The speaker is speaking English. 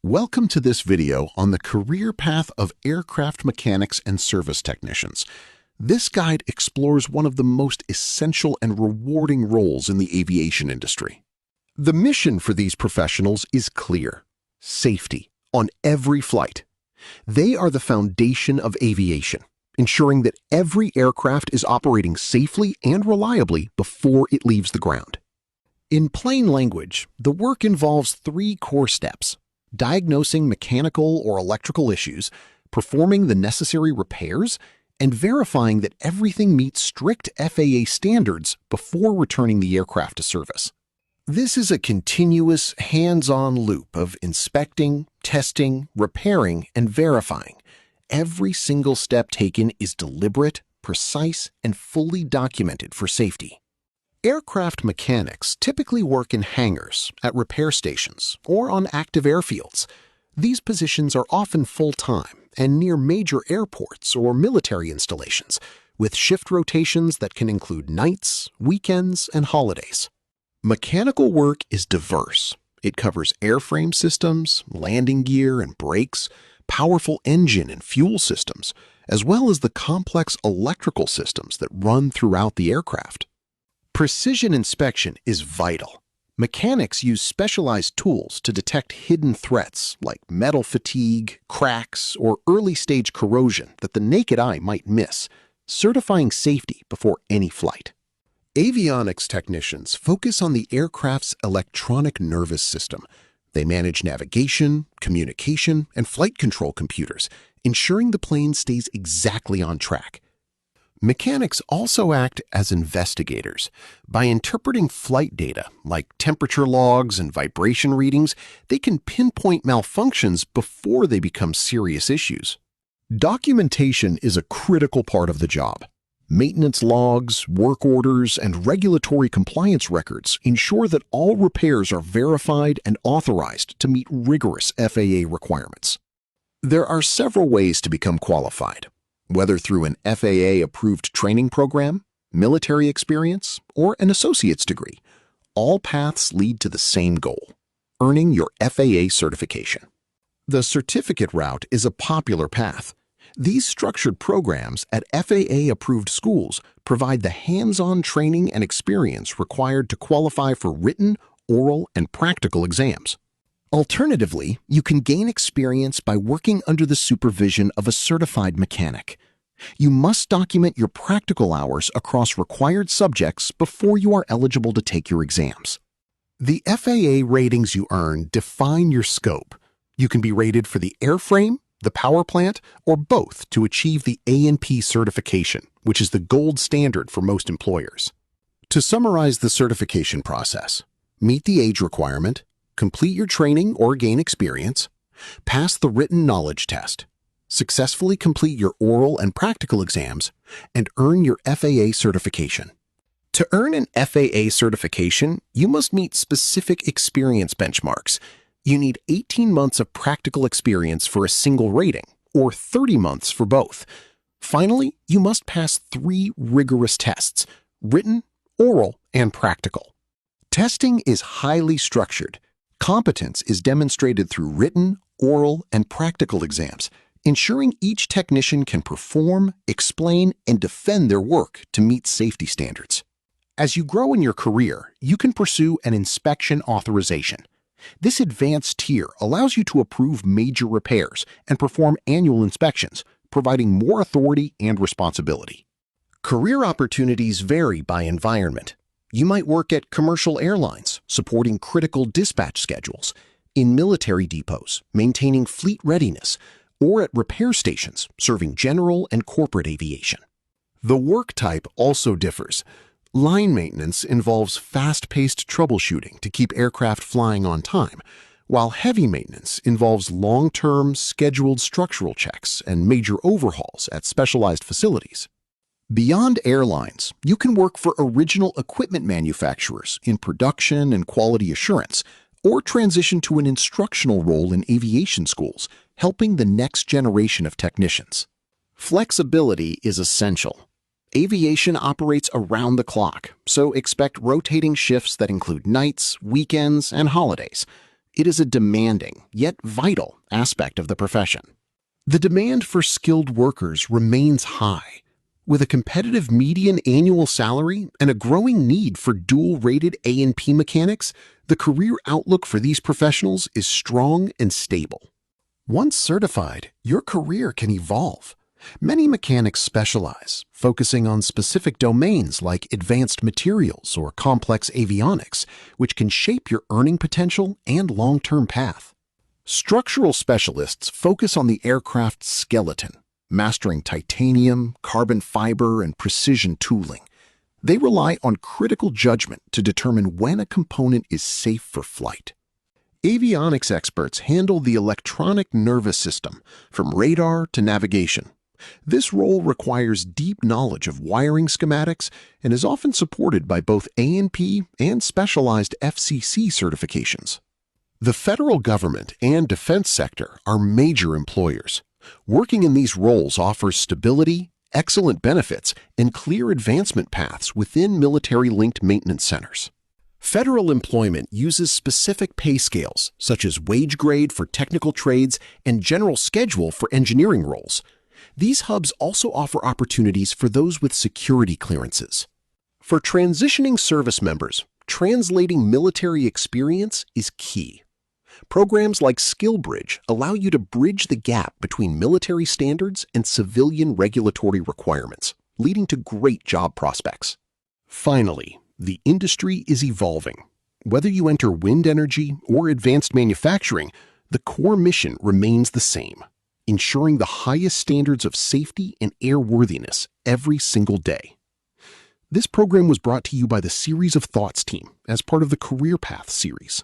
Welcome to this video on the career path of aircraft mechanics and service technicians. This guide explores one of the most essential and rewarding roles in the aviation industry. The mission for these professionals is clear: safety on every flight. They are the foundation of aviation, ensuring that every aircraft is operating safely and reliably before it leaves the ground. In plain language, the work involves three core steps: diagnosing mechanical or electrical issues, performing the necessary repairs, and verifying that everything meets strict FAA standards before returning the aircraft to service. This is a continuous, hands-on loop of inspecting, testing, repairing, and verifying. Every single step taken is deliberate, precise, and fully documented for safety. Aircraft mechanics typically work in hangars, at repair stations, or on active airfields. These positions are often full-time and near major airports or military installations, with shift rotations that can include nights, weekends, and holidays. Mechanical work is diverse. It covers airframe systems, landing gear and brakes, powerful engine and fuel systems, as well as the complex electrical systems that run throughout the aircraft. Precision inspection is vital. Mechanics use specialized tools to detect hidden threats like metal fatigue, cracks, or early-stage corrosion that the naked eye might miss, certifying safety before any flight. Avionics technicians focus on the aircraft's electronic nervous system. They manage navigation, communication, and flight control computers, ensuring the plane stays exactly on track. Mechanics also act as investigators. By interpreting flight data, like temperature logs and vibration readings, they can pinpoint malfunctions before they become serious issues. Documentation is a critical part of the job. Maintenance logs, work orders, and regulatory compliance records ensure that all repairs are verified and authorized to meet rigorous FAA requirements. There are several ways to become qualified, whether through an FAA-approved training program, military experience, or an associate's degree. All paths lead to the same goal: earning your FAA certification. The certificate route is a popular path. These structured programs at FAA-approved schools provide the hands-on training and experience required to qualify for written, oral, and practical exams. Alternatively, you can gain experience by working under the supervision of a certified mechanic. You must document your practical hours across required subjects before you are eligible to take your exams. The FAA ratings you earn define your scope. You can be rated for the airframe, the power plant, or both to achieve the A&P certification, which is the gold standard for most employers. To summarize the certification process: meet the age requirement, complete your training or gain experience, pass the written knowledge test, successfully complete your oral and practical exams, and earn your FAA certification. To earn an FAA certification, you must meet specific experience benchmarks. You need 18 months of practical experience for a single rating, or 30 months for both. Finally, you must pass 3 rigorous tests: written, oral, and practical. Testing is highly structured. Competence is demonstrated through written, oral, and practical exams, ensuring each technician can perform, explain, and defend their work to meet safety standards. As you grow in your career, you can pursue an inspection authorization. This advanced tier allows you to approve major repairs and perform annual inspections, providing more authority and responsibility. Career opportunities vary by environment. You might work at commercial airlines, supporting critical dispatch schedules, in military depots, maintaining fleet readiness, or at repair stations, serving general and corporate aviation. The work type also differs. Line maintenance involves fast-paced troubleshooting to keep aircraft flying on time, while heavy maintenance involves long-term, scheduled structural checks and major overhauls at specialized facilities. Beyond airlines, you can work for original equipment manufacturers in production and quality assurance, or transition to an instructional role in aviation schools, helping the next generation of technicians. Flexibility is essential. Aviation operates around the clock, so expect rotating shifts that include nights, weekends, and holidays. it is a demanding, yet vital, aspect of the profession. The demand for skilled workers remains high. With a competitive median annual salary and a growing need for dual-rated A&P mechanics, the career outlook for these professionals is strong and stable. Once certified, your career can evolve. Many mechanics specialize, focusing on specific domains like advanced materials or complex avionics, which can shape your earning potential and long-term path. Structural specialists focus on the aircraft's skeleton, mastering titanium, carbon fiber, and precision tooling. They rely on critical judgment to determine when a component is safe for flight. Avionics experts handle the electronic nervous system, from radar to navigation. This role requires deep knowledge of wiring schematics and is often supported by both A&P and specialized FCC certifications. The federal government and defense sector are major employers. Working in these roles offers stability, excellent benefits, and clear advancement paths within military-linked maintenance centers. Federal employment uses specific pay scales, such as wage grade for technical trades and general schedule for engineering roles. These hubs also offer opportunities for those with security clearances. For transitioning service members, translating military experience is key. Programs like SkillBridge allow you to bridge the gap between military standards and civilian regulatory requirements, leading to great job prospects. Finally, the industry is evolving. Whether you enter wind energy or advanced manufacturing, the core mission remains the same: ensuring the highest standards of safety and airworthiness every single day. This program was brought to you by the Series of Thoughts team as part of the Career Path series.